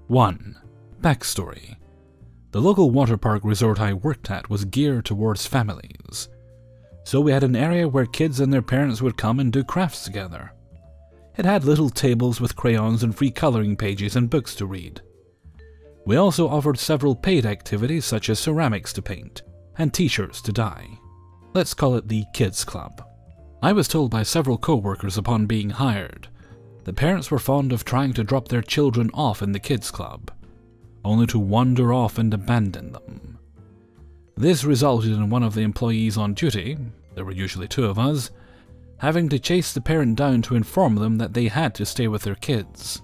1. Backstory. The local water park resort I worked at was geared towards families, so we had an area where kids and their parents would come and do crafts together. It had little tables with crayons and free coloring pages and books to read. We also offered several paid activities such as ceramics to paint and t-shirts to dye. Let's call it the Kids Club. I was told by several co-workers upon being hired that parents were fond of trying to drop their children off in the Kids Club, only to wander off and abandon them. This resulted in one of the employees on duty, there were usually 2 of us, having to chase the parent down to inform them that they had to stay with their kids.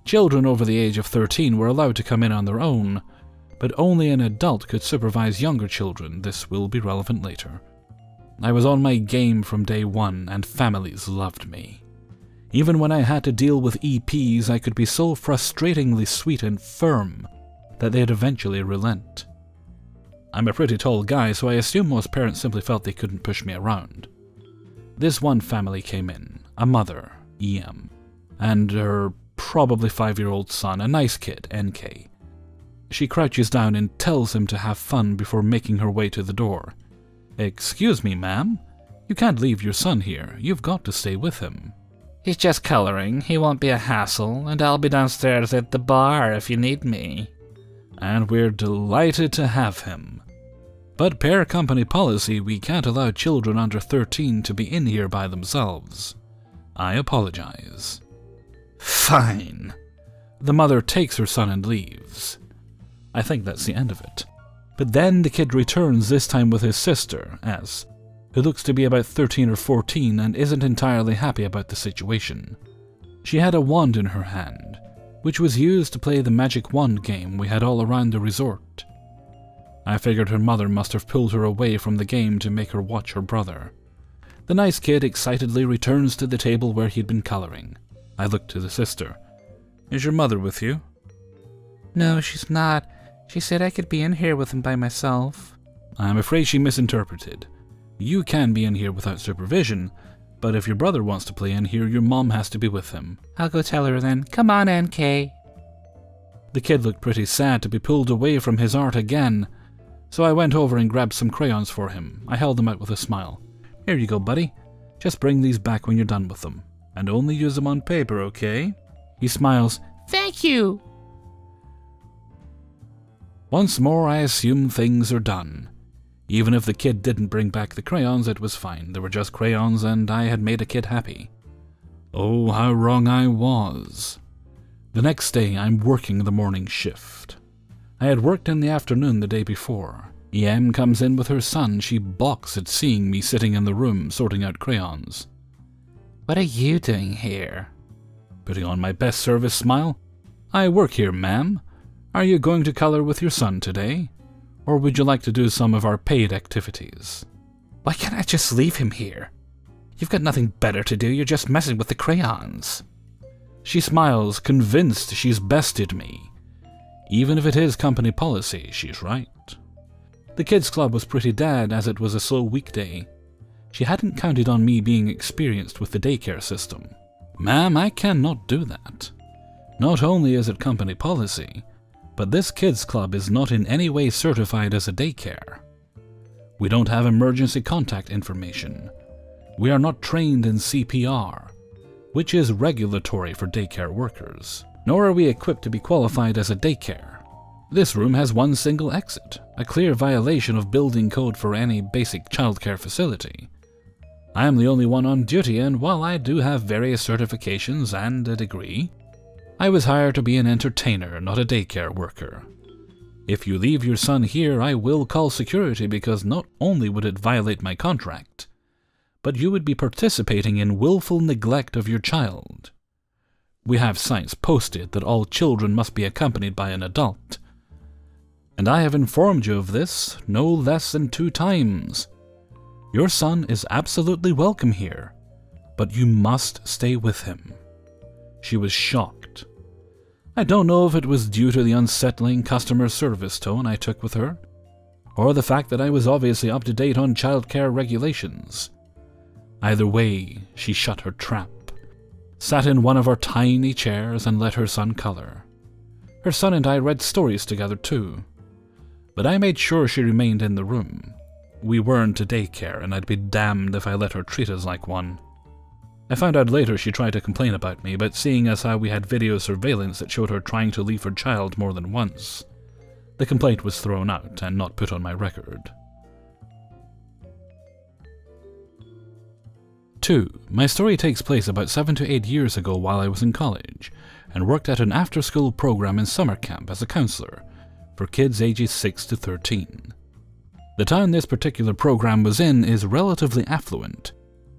Children over the age of 13 were allowed to come in on their own, but only an adult could supervise younger children. This will be relevant later. I was on my game from day one, and families loved me. Even when I had to deal with EPs, I could be so frustratingly sweet and firm that they'd eventually relent. I'm a pretty tall guy, so I assume most parents simply felt they couldn't push me around. This one family came in, a mother, EM, and her probably 5-year-old son, a nice kid, NK. She crouches down and tells him to have fun before making her way to the door. "Excuse me, ma'am. You can't leave your son here. You've got to stay with him." "He's just coloring. He won't be a hassle, and I'll be downstairs at the bar if you need me." And we're delighted to have him. But per company policy, we can't allow children under 13 to be in here by themselves. I apologize. Fine. The mother takes her son and leaves. I think that's the end of it. But then the kid returns, this time with his sister, S, who looks to be about 13 or 14 and isn't entirely happy about the situation. She had a wand in her hand, which was used to play the magic wand game we had all around the resort. I figured her mother must have pulled her away from the game to make her watch her brother. The nice kid excitedly returns to the table where he'd been coloring. I looked to the sister. "Is your mother with you?" "No, she's not. She said I could be in here with him by myself." I'm afraid she misinterpreted. You can be in here without supervision, but if your brother wants to play in here, your mom has to be with him. "I'll go tell her then. Come on, NK." The kid looked pretty sad to be pulled away from his art again, so I went over and grabbed some crayons for him. I held them out with a smile. "Here you go, buddy. Just bring these back when you're done with them. And only use them on paper, okay?" He smiles. "Thank you." Once more, I assume things are done. Even if the kid didn't bring back the crayons, it was fine. They were just crayons, and I had made a kid happy. Oh, how wrong I was. The next day, I'm working the morning shift. I had worked in the afternoon the day before. EM comes in with her son. She balks at seeing me sitting in the room sorting out crayons. "What are you doing here?" Putting on my best service smile. "I work here, ma'am. Are you going to color with your son today? Or would you like to do some of our paid activities?" "Why can't I just leave him here? You've got nothing better to do. You're just messing with the crayons." She smiles, convinced she's bested me. Even if it is company policy, she's right. The kids' club was pretty dead as it was a slow weekday. She hadn't counted on me being experienced with the daycare system. "Ma'am, I cannot do that. Not only is it company policy, but this kids' club is not in any way certified as a daycare. We don't have emergency contact information. We are not trained in CPR, which is regulatory for daycare workers. Nor are we equipped to be qualified as a daycare. This room has one single exit, a clear violation of building code for any basic childcare facility. I am the only one on duty, and while I do have various certifications and a degree, I was hired to be an entertainer, not a daycare worker. If you leave your son here, I will call security because not only would it violate my contract, but you would be participating in willful neglect of your child. We have signs posted that all children must be accompanied by an adult. And I have informed you of this no less than 2 times. Your son is absolutely welcome here, but you must stay with him." She was shocked. I don't know if it was due to the unsettling customer service tone I took with her, or the fact that I was obviously up to date on childcare regulations. Either way, she shut her trap, sat in one of our tiny chairs, and let her son color. Her son and I read stories together too. But I made sure she remained in the room. We weren't a daycare, and I'd be damned if I let her treat us like one. I found out later she tried to complain about me, but seeing as how we had video surveillance that showed her trying to leave her child more than once, the complaint was thrown out and not put on my record. 2. My story takes place about 7 to 8 years ago while I was in college, and worked at an after-school program in summer camp as a counselor for kids ages 6 to 13. The town this particular program was in is relatively affluent,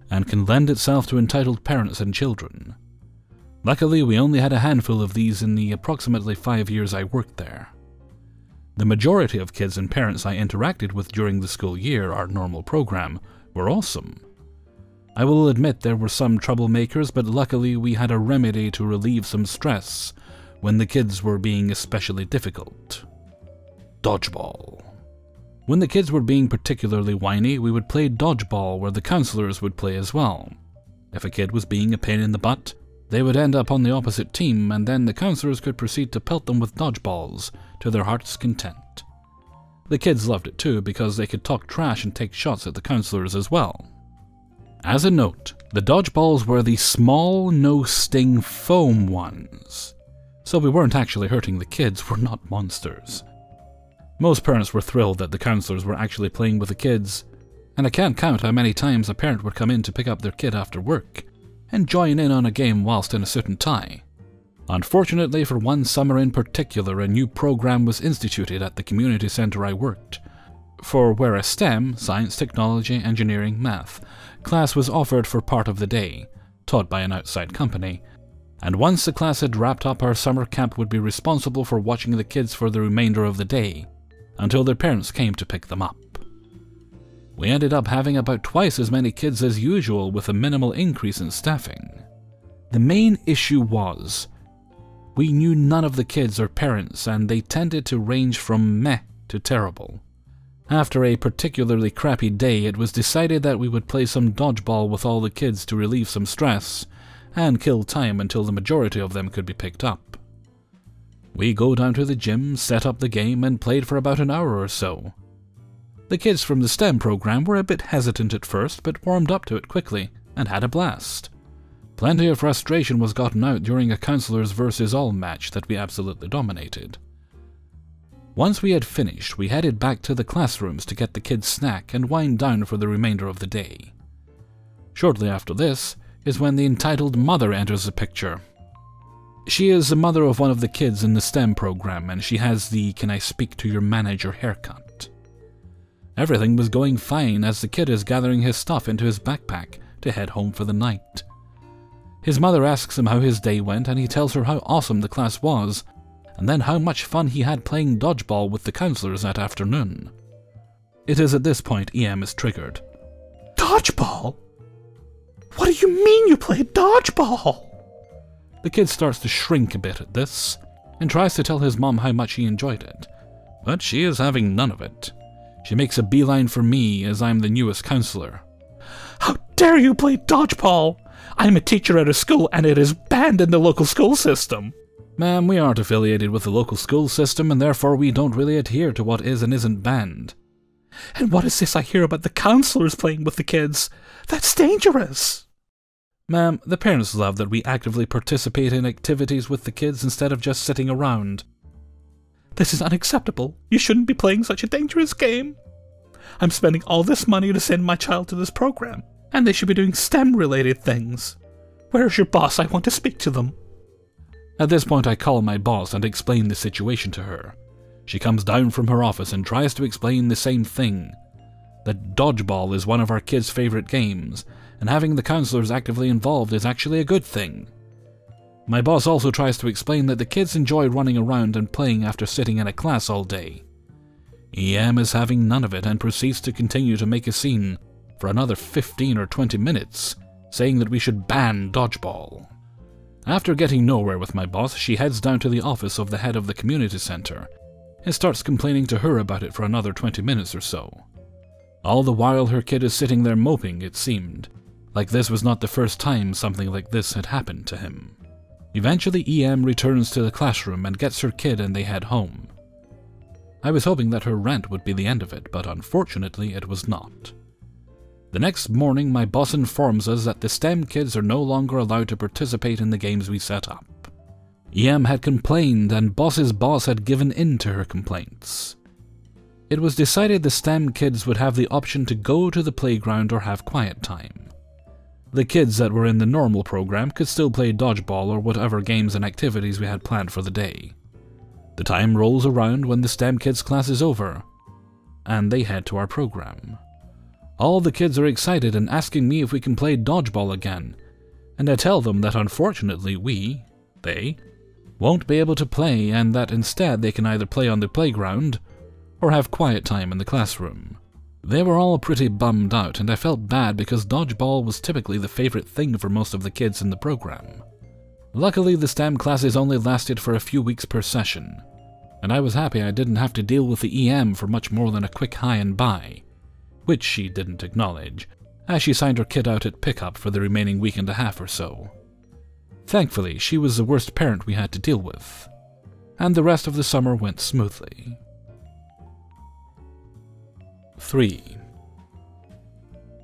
and can lend itself to entitled parents and children. Luckily, we only had a handful of these in the approximately 5 years I worked there. The majority of kids and parents I interacted with during the school year, our normal program, were awesome. I will admit there were some troublemakers, but luckily we had a remedy to relieve some stress when the kids were being especially difficult. Dodgeball. When the kids were being particularly whiny, we would play dodgeball where the counselors would play as well. If a kid was being a pain in the butt, they would end up on the opposite team, and then the counselors could proceed to pelt them with dodgeballs to their heart's content. The kids loved it too because they could talk trash and take shots at the counselors as well. As a note, the dodgeballs were the small, no-sting foam ones, so we weren't actually hurting the kids, we're not monsters. Most parents were thrilled that the counselors were actually playing with the kids, and I can't count how many times a parent would come in to pick up their kid after work and join in on a game whilst in a suit and tie. Unfortunately, for one summer in particular, a new program was instituted at the community centre I worked, for where a STEM, science, technology, engineering, math, class was offered for part of the day, taught by an outside company, and once the class had wrapped up, our summer camp would be responsible for watching the kids for the remainder of the day, until their parents came to pick them up. We ended up having about twice as many kids as usual with a minimal increase in staffing. The main issue was, we knew none of the kids or parents, and they tended to range from meh to terrible. After a particularly crappy day, it was decided that we would play some dodgeball with all the kids to relieve some stress, and kill time until the majority of them could be picked up. We go down to the gym, set up the game, and played for about an hour or so. The kids from the STEM program were a bit hesitant at first, but warmed up to it quickly, and had a blast. Plenty of frustration was gotten out during a counselors versus all match that we absolutely dominated. Once we had finished, we headed back to the classrooms to get the kids' snack and wind down for the remainder of the day. Shortly after this is when the entitled mother enters the picture. She is the mother of one of the kids in the STEM program, and she has the "can I speak to your manager" haircut. Everything was going fine as the kid is gathering his stuff into his backpack to head home for the night. His mother asks him how his day went, and he tells her how awesome the class was, and then how much fun he had playing dodgeball with the counselors that afternoon. It is at this point EM is triggered. Dodgeball? What do you mean you played dodgeball? The kid starts to shrink a bit at this, and tries to tell his mom how much he enjoyed it, but she is having none of it. She makes a beeline for me as I'm the newest counselor. How dare you play dodgeball? I'm a teacher at a school and it is banned in the local school system. Ma'am, we aren't affiliated with the local school system, and therefore we don't really adhere to what is and isn't banned. And what is this I hear about the counselors playing with the kids? That's dangerous. Ma'am, the parents love that we actively participate in activities with the kids instead of just sitting around. This is unacceptable. You shouldn't be playing such a dangerous game. I'm spending all this money to send my child to this program, and they should be doing STEM-related things. Where's your boss? I want to speak to them. At this point, I call my boss and explain the situation to her. She comes down from her office and tries to explain the same thing. That dodgeball is one of our kids' favorite games, and having the counselors actively involved is actually a good thing. My boss also tries to explain that the kids enjoy running around and playing after sitting in a class all day. EM is having none of it and proceeds to continue to make a scene for another 15 or 20 minutes, saying that we should ban dodgeball. After getting nowhere with my boss, she heads down to the office of the head of the community center and starts complaining to her about it for another 20 minutes or so. All the while her kid is sitting there moping, it seemed, like this was not the first time something like this had happened to him. Eventually, EM returns to the classroom and gets her kid and they head home. I was hoping that her rant would be the end of it, but unfortunately it was not. The next morning, my boss informs us that the STEM kids are no longer allowed to participate in the games we set up. EM had complained, and boss's boss had given in to her complaints. It was decided the STEM kids would have the option to go to the playground or have quiet time. The kids that were in the normal program could still play dodgeball or whatever games and activities we had planned for the day. The time rolls around when the STEM kids class is over, and they head to our program. All the kids are excited and asking me if we can play dodgeball again, and I tell them that unfortunately they, won't be able to play, and that instead they can either play on the playground or have quiet time in the classroom. They were all pretty bummed out, and I felt bad because dodgeball was typically the favorite thing for most of the kids in the program. Luckily, the STEM classes only lasted for a few weeks per session, and I was happy I didn't have to deal with the EM for much more than a quick hi and bye, which she didn't acknowledge, as she signed her kid out at pickup for the remaining week and a half or so. Thankfully, she was the worst parent we had to deal with, and the rest of the summer went smoothly. 3.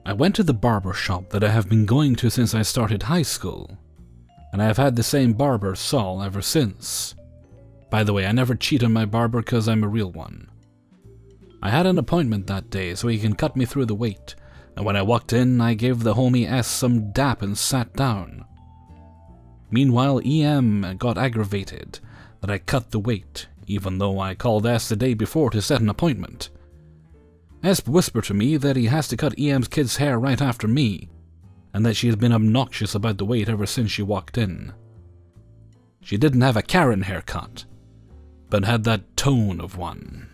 I went to the barber shop that I have been going to since I started high school, and I have had the same barber, Saul, ever since. By the way, I never cheat on my barber because I'm a real one. I had an appointment that day so he can cut me through the wait, and when I walked in, I gave the homie S some dap and sat down. Meanwhile, EM got aggravated that I cut the wait, even though I called S the day before to set an appointment. S whispered to me that he has to cut EM's kid's hair right after me, and that she has been obnoxious about the wait ever since she walked in. She didn't have a Karen haircut, but had that tone of one.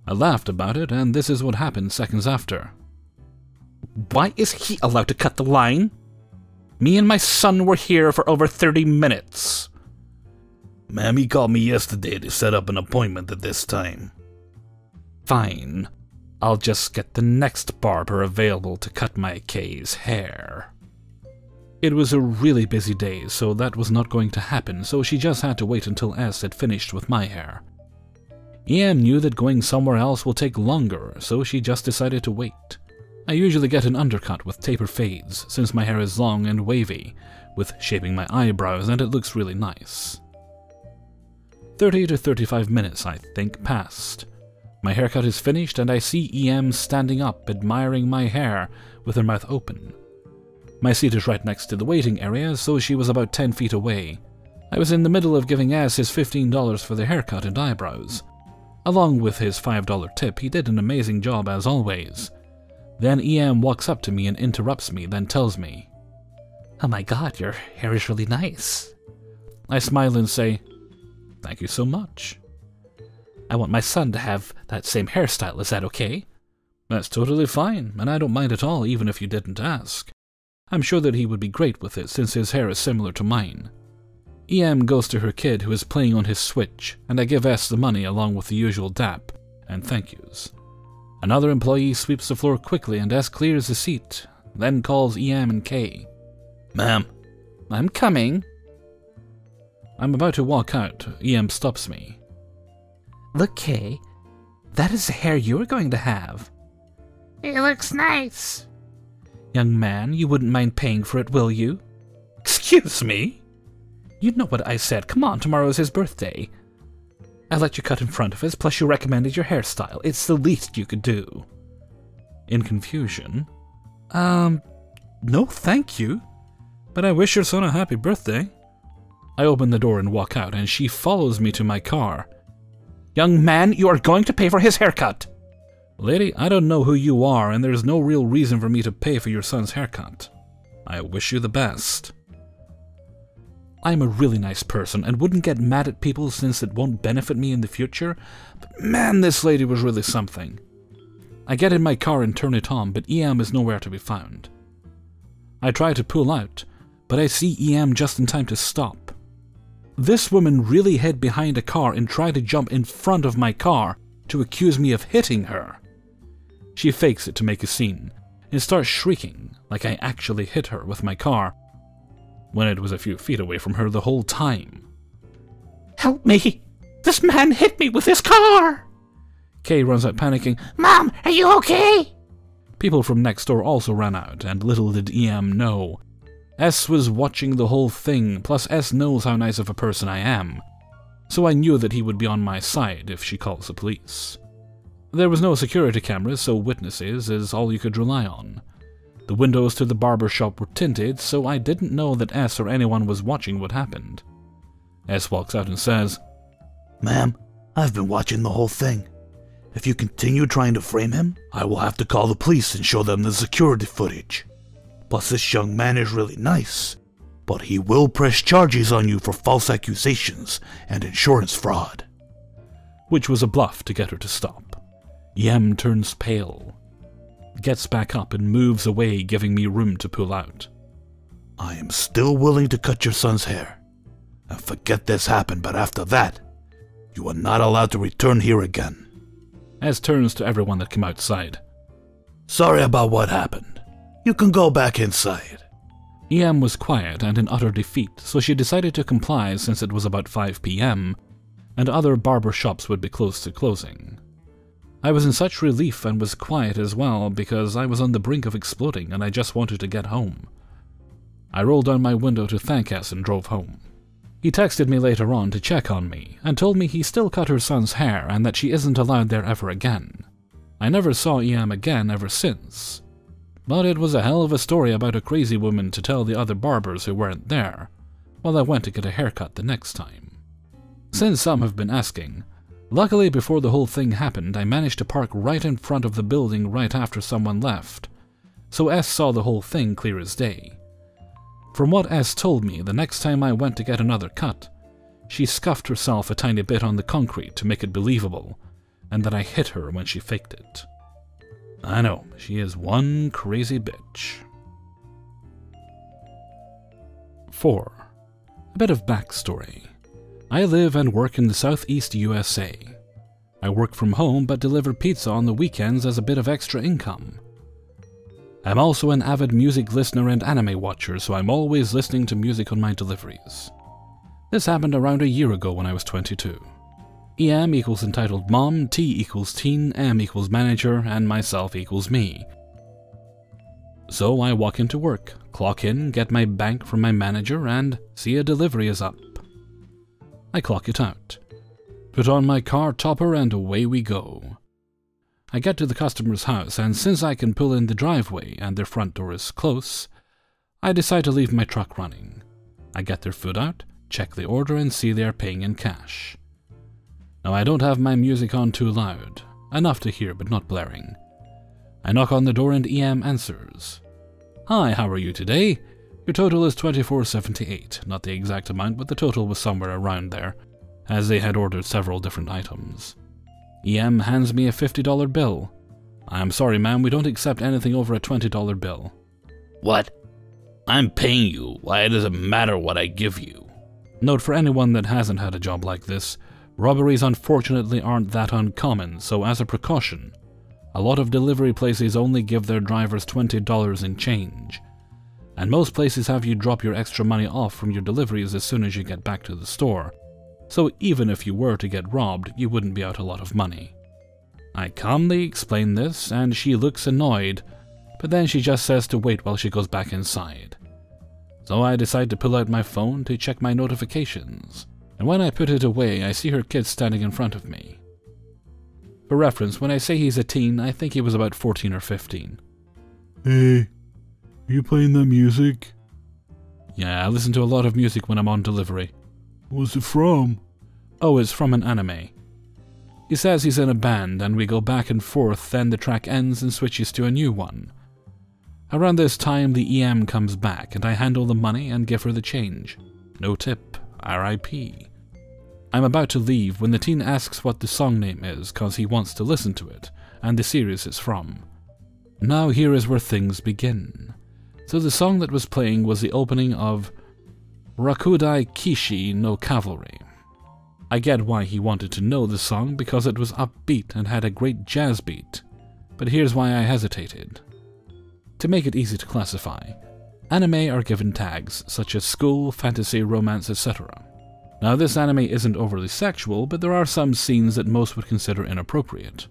I laughed about it, and this is what happened seconds after. Why is he allowed to cut the line? Me and my son were here for over 30 minutes. Ma'am, he called me yesterday to set up an appointment at this time. Fine. I'll just get the next barber available to cut my K's hair. It was a really busy day, so that was not going to happen, so she just had to wait until S had finished with my hair. EM knew that going somewhere else will take longer, so she just decided to wait. I usually get an undercut with taper fades, since my hair is long and wavy, with shaping my eyebrows, and it looks really nice. 30 to 35 minutes, I think, passed. My haircut is finished, and I see EM standing up, admiring my hair, with her mouth open. My seat is right next to the waiting area, so she was about 10 feet away. I was in the middle of giving S his $15 for the haircut and eyebrows. Along with his $5 tip, he did an amazing job as always. Then EM walks up to me and interrupts me, then tells me, "Oh my god, your hair is really nice." I smile and say, "Thank you so much." "I want my son to have that same hairstyle, is that okay?" "That's totally fine, and I don't mind at all even if you didn't ask. I'm sure that he would be great with it since his hair is similar to mine." EM goes to her kid who is playing on his Switch, and I give S the money along with the usual dap and thank yous. Another employee sweeps the floor quickly and S clears the seat, then calls EM and K. Ma'am. "I'm coming." I'm about to walk out. EM stops me. "Look, Kay, that is the hair you're going to have." "It looks nice." "Young man, you wouldn't mind paying for it, will you?" "Excuse me?" "You know what I said. Come on, tomorrow is his birthday. I let you cut in front of us, plus you recommended your hairstyle. It's the least you could do." In confusion, No thank you, "But I wish your son a happy birthday." I open the door and walk out, and she follows me to my car. "Young man, you are going to pay for his haircut." "Lady, I don't know who you are, and there's no real reason for me to pay for your son's haircut. I wish you the best." I'm a really nice person and wouldn't get mad at people since it won't benefit me in the future, but man, this lady was really something. I get in my car and turn it on, but EM is nowhere to be found. I try to pull out, but I see EM just in time to stop. This woman really hid behind a car and tried to jump in front of my car to accuse me of hitting her. She fakes it to make a scene and starts shrieking like I actually hit her with my car. when it was a few feet away from her the whole time. Help me! This man hit me with his car! Kay runs out panicking. Mom, are you okay? People from next door also ran out, and little did EM know. S was watching the whole thing, plus S knows how nice of a person I am, so I knew that he would be on my side if she calls the police. There was no security cameras, so witnesses is all you could rely on. The windows to the barber shop were tinted, so I didn't know that S or anyone was watching what happened. S walks out and says, "Ma'am, I've been watching the whole thing. If you continue trying to frame him, I will have to call the police and show them the security footage. Plus, this young man is really nice, but he will press charges on you for false accusations and insurance fraud." which was a bluff to get her to stop. EM turns pale, gets back up and moves away, giving me room to pull out. "I am still willing to cut your son's hair. And forget this happened, but after that, you are not allowed to return here again." S turns to everyone that came outside. "Sorry about what happened. You can go back inside." EM was quiet and in utter defeat, so she decided to comply since it was about 5 p.m. and other barber shops would be close to closing. I was in such relief and was quiet as well because I was on the brink of exploding and I just wanted to get home. I rolled down my window to thank S and drove home. He texted me later on to check on me and told me he still cut her son's hair and that she isn't allowed there ever again. I never saw EM again ever since. But it was a hell of a story about a crazy woman to tell the other barbers who weren't there, while I went to get a haircut the next time. Since some have been asking, luckily before the whole thing happened I managed to park right in front of the building right after someone left, so S saw the whole thing clear as day. From what S told me, the next time I went to get another cut, she scuffed herself a tiny bit on the concrete to make it believable, and that I hit her when she faked it. I know, she is one crazy bitch. 4. A bit of backstory. I live and work in the southeast USA. I work from home but deliver pizza on the weekends as a bit of extra income. I'm also an avid music listener and anime watcher, so I'm always listening to music on my deliveries. This happened around a year ago when I was 22. EM equals entitled mom, T equals teen, M equals manager, and myself equals me. So I walk into work, clock in, get my bank from my manager, and see a delivery is up. I clock it out, put on my car topper, and away we go. I get to the customer's house, and since I can pull in the driveway and their front door is close, I decide to leave my truck running. I get their food out, check the order, and see they are paying in cash. Now I don't have my music on too loud, enough to hear but not blaring. I knock on the door and EM answers. "Hi, how are you today? Your total is $24.78, not the exact amount, but the total was somewhere around there, as they had ordered several different items." EM hands me a $50 bill. "I'm sorry ma'am, we don't accept anything over a $20 bill. "What? I'm paying you. Why does it matter what I give you?" Note for anyone that hasn't had a job like this, robberies unfortunately aren't that uncommon, so as a precaution, a lot of delivery places only give their drivers $20 in change. And most places have you drop your extra money off from your deliveries as soon as you get back to the store, so even if you were to get robbed, you wouldn't be out a lot of money. I calmly explain this, and she looks annoyed, but then she just says to wait while she goes back inside. So I decide to pull out my phone to check my notifications, and when I put it away, I see her kid standing in front of me. For reference, when I say he's a teen, I think he was about 14 or 15. "Hey, are you playing that music?" "Yeah, I listen to a lot of music when I'm on delivery." "What's it from?" "Oh, it's from an anime." He says he's in a band, and we go back and forth, then the track ends and switches to a new one. Around this time, the EM comes back, and I handle the money and give her the change. No tip. RIP. I'm about to leave when the teen asks what the song name is, cause he wants to listen to it, and the series it's from. Now here is where things begin. So the song that was playing was the opening of Rakudai Kishi no Cavalry. I get why he wanted to know the song because it was upbeat and had a great jazz beat, but here's why I hesitated. To make it easy to classify, Anime are given tags, such as school, fantasy, romance, etc. Now this anime isn't overly sexual, but there are some scenes that most would consider inappropriate.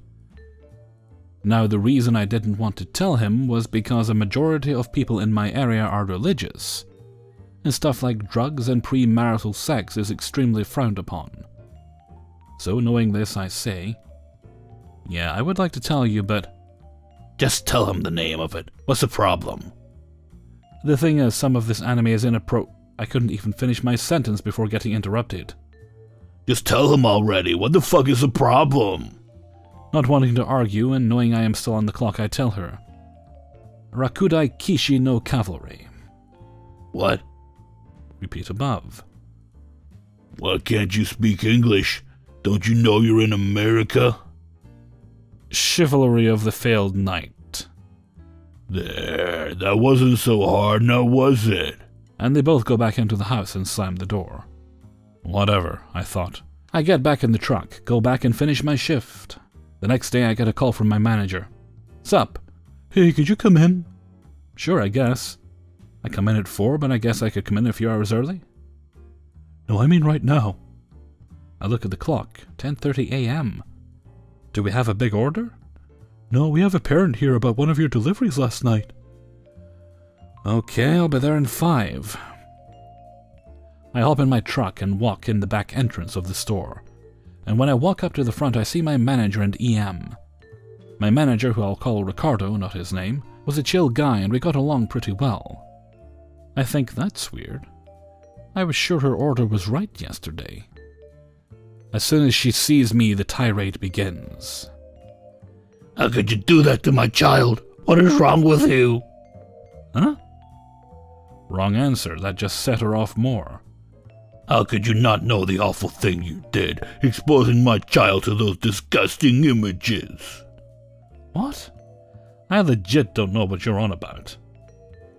Now the reason I didn't want to tell him was because a majority of people in my area are religious, and stuff like drugs and premarital sex is extremely frowned upon. So knowing this, I say, yeah, I would like to tell you, but... Just tell him the name of it. What's the problem? The thing is, some of this anime is I couldn't even finish my sentence before getting interrupted. Just tell him already. What the fuck is the problem? Not wanting to argue and knowing I am still on the clock, I tell her. Rakudai Kishi no Cavalry. What? Repeat above. Why can't you speak English? Don't you know you're in America? Chivalry of the Failed Knight. There, that wasn't so hard now, was it? And they both go back into the house and slam the door. Whatever, I thought. I get back in the truck, go back and finish my shift. The next day I get a call from my manager. Sup? Hey, could you come in? Sure, I guess. I come in at 4, but I guess I could come in a few hours early? No, I mean right now. I look at the clock, 10:30 a.m. Do we have a big order? No, we have a parent here about one of your deliveries last night. Okay, I'll be there in 5. I hop in my truck and walk in the back entrance of the store. And when I walk up to the front, I see my manager and EM. My manager, who I'll call Ricardo, not his name, was a chill guy and we got along pretty well. I think that's weird. I was sure her order was right yesterday. As soon as she sees me, the tirade begins. How could you do that to my child? What is wrong with you? Huh? Wrong answer, that just set her off more. How could you not know the awful thing you did, exposing my child to those disgusting images? What? I legit don't know what you're on about.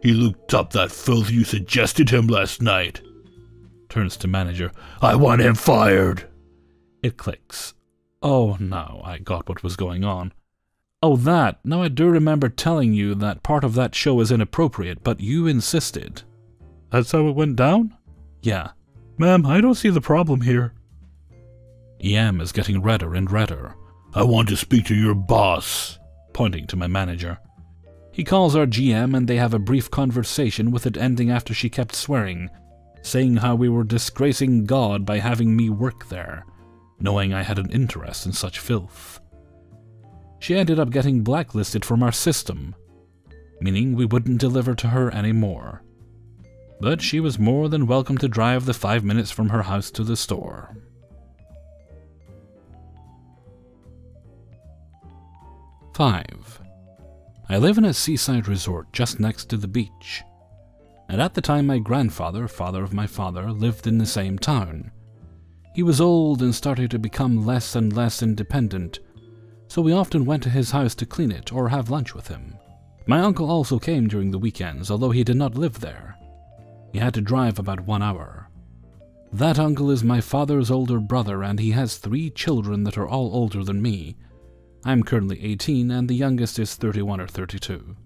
He looked up that filth you suggested him last night. Turns to manager. I want him fired. It clicks. Oh, now I got what was going on. Oh, that. Now I do remember telling you that part of that show is inappropriate, but you insisted. That's how it went down? Yeah. Ma'am, I don't see the problem here. EM is getting redder and redder. I want to speak to your boss. Pointing to my manager. He calls our GM and they have a brief conversation, with it ending after she kept swearing, saying how we were disgracing God by having me work there, knowing I had an interest in such filth. She ended up getting blacklisted from our system, meaning we wouldn't deliver to her anymore. But she was more than welcome to drive the 5 minutes from her house to the store. Five. I live in a seaside resort just next to the beach, and at the time my grandfather, father of my father, lived in the same town. He was old and started to become less and less independent, so we often went to his house to clean it or have lunch with him. My uncle also came during the weekends, although he did not live there. He had to drive about 1 hour. That uncle is my father's older brother, and he has 3 children that are all older than me. I'm currently 18, and the youngest is 31 or 32.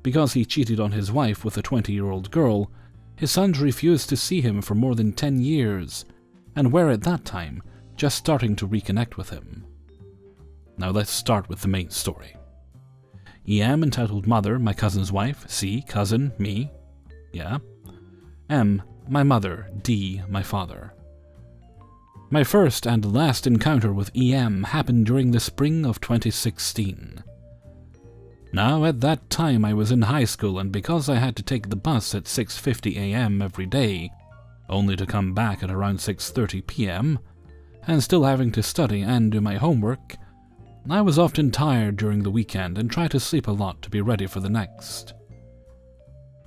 Because he cheated on his wife with a 20-year-old girl, his sons refused to see him for more than 10 years, and were at that time just starting to reconnect with him. Now let's start with the main story. EM entitled Mother, my cousin's wife. C, cousin, me. Yeah. M, my mother. D, my father. My first and last encounter with EM happened during the spring of 2016. Now, at that time I was in high school, and because I had to take the bus at 6:50 a.m. every day, only to come back at around 6:30 p.m., and still having to study and do my homework, I was often tired during the weekend and tried to sleep a lot to be ready for the next.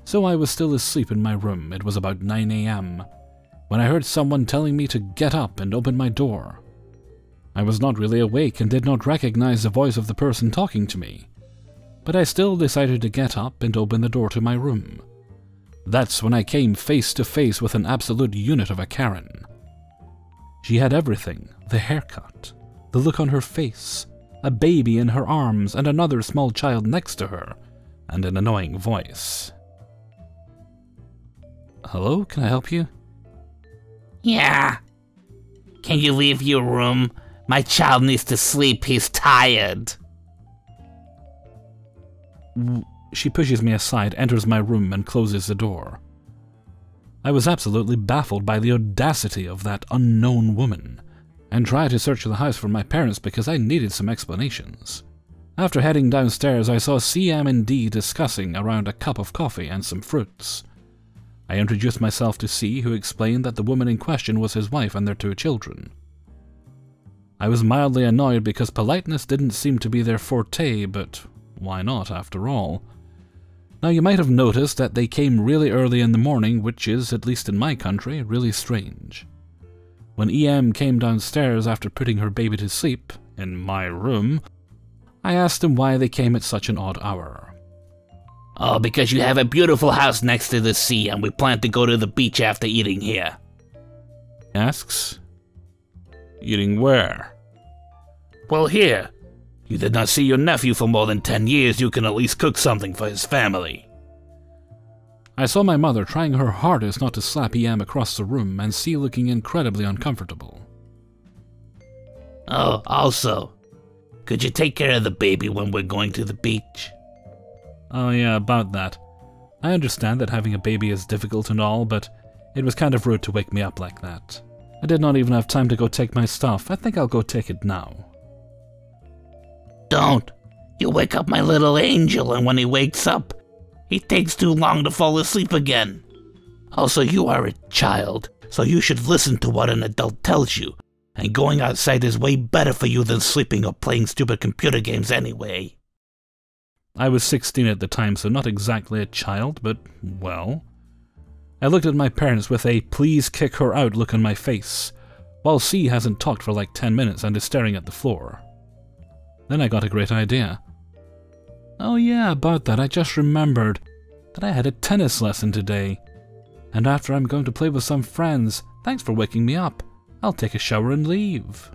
So I was still asleep in my room. It was about 9 a.m. when I heard someone telling me to get up and open my door. I was not really awake and did not recognize the voice of the person talking to me, but I still decided to get up and open the door to my room. That's when I came face to face with an absolute unit of a Karen. She had everything: the haircut, the look on her face, a baby in her arms and another small child next to her, and an annoying voice. Hello, can I help you? Yeah. Can you leave your room? My child needs to sleep. He's tired. She pushes me aside, enters my room, and closes the door. I was absolutely baffled by the audacity of that unknown woman, and tried to search the house for my parents because I needed some explanations. After heading downstairs, I saw CM and D discussing around a cup of coffee and some fruits. I introduced myself to C, who explained that the woman in question was his wife and their 2 children. I was mildly annoyed because politeness didn't seem to be their forte, but why not, after all? Now, you might have noticed that they came really early in the morning, which is, at least in my country, really strange. When EM came downstairs after putting her baby to sleep, in my room, I asked him why they came at such an odd hour. Oh, because you have a beautiful house next to the sea and we plan to go to the beach after eating here. He asks, eating where? Well, here. You did not see your nephew for more than 10 years, you can at least cook something for his family. I saw my mother trying her hardest not to slap EM across the room and C looking incredibly uncomfortable. Oh, also, could you take care of the baby when we're going to the beach? Oh yeah, about that. I understand that having a baby is difficult and all, but it was kind of rude to wake me up like that. I did not even have time to go take my stuff. I think I'll go take it now. Don't. You'll wake up my little angel, and when he wakes up, he takes too long to fall asleep again. Also, you are a child, so you should listen to what an adult tells you, and going outside is way better for you than sleeping or playing stupid computer games anyway. I was 16 at the time, so not exactly a child, but, well... I looked at my parents with a please kick her out look on my face, while C hasn't talked for like 10 minutes and is staring at the floor. Then I got a great idea. Oh yeah, about that, I just remembered that I had a tennis lesson today. And after I'm going to play with some friends, thanks for waking me up. I'll take a shower and leave.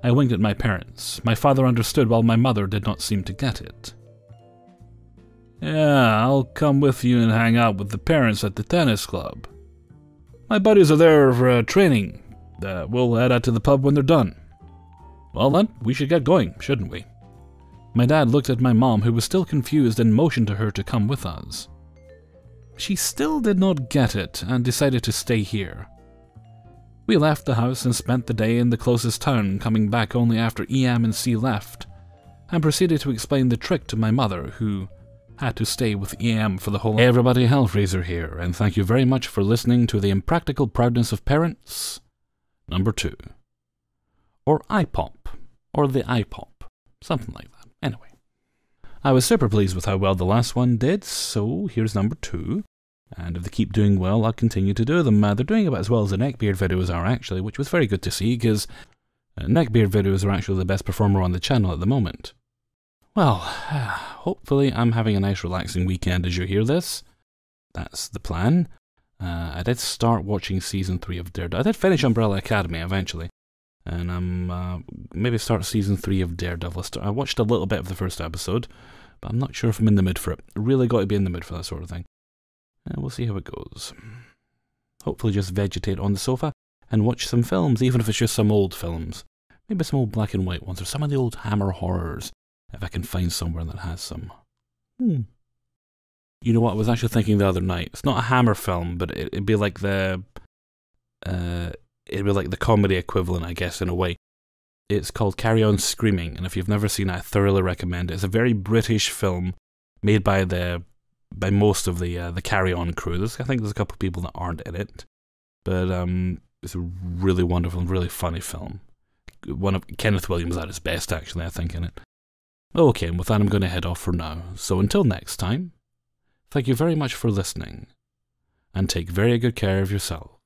I winked at my parents. My father understood while my mother did not seem to get it. Yeah, I'll come with you and hang out with the parents at the tennis club. My buddies are there for training. We'll head out to the pub when they're done. Well then, we should get going, shouldn't we? My dad looked at my mom, who was still confused, and motioned to her to come with us. She still did not get it, and decided to stay here. We left the house and spent the day in the closest town, coming back only after EM and C left, and proceeded to explain the trick to my mother, who had to stay with EM for the whole... Hey everybody, Hellfreezer here, and thank you very much for listening to The Impractical Proudness of Parents, number 2. Or iPop, or the iPop, something like that. Anyway, I was super pleased with how well the last one did, so here's number 2. And if they keep doing well, I'll continue to do them. They're doing about as well as the Neckbeard videos are, actually, which was very good to see, because Neckbeard videos are actually the best performer on the channel at the moment. Well, hopefully I'm having a nice relaxing weekend as you hear this. That's the plan. I did start watching Season 3 of Daredevil. I did finish Umbrella Academy eventually. And I'm maybe start Season 3 of Daredevil. I watched a little bit of the first episode, but I'm not sure if I'm in the mood for it. Really got to be in the mood for that sort of thing. And we'll see how it goes. Hopefully just vegetate on the sofa and watch some films, even if it's just some old films. Maybe some old black and white ones, or some of the old Hammer horrors, if I can find somewhere that has some. You know what, I was actually thinking the other night. It's not a Hammer film, but it'd be like the... it'd be like the comedy equivalent, I guess, in a way. It's called Carry On Screaming, and if you've never seen it, I thoroughly recommend it. It's a very British film made by most of the Carry On crew. I think there's a couple of people that aren't in it, but it's a really wonderful and really funny film. One of Kenneth Williams at his best, actually, I think, in it. Okay, and with that, I'm going to head off for now. So until next time, thank you very much for listening, and take very good care of yourself.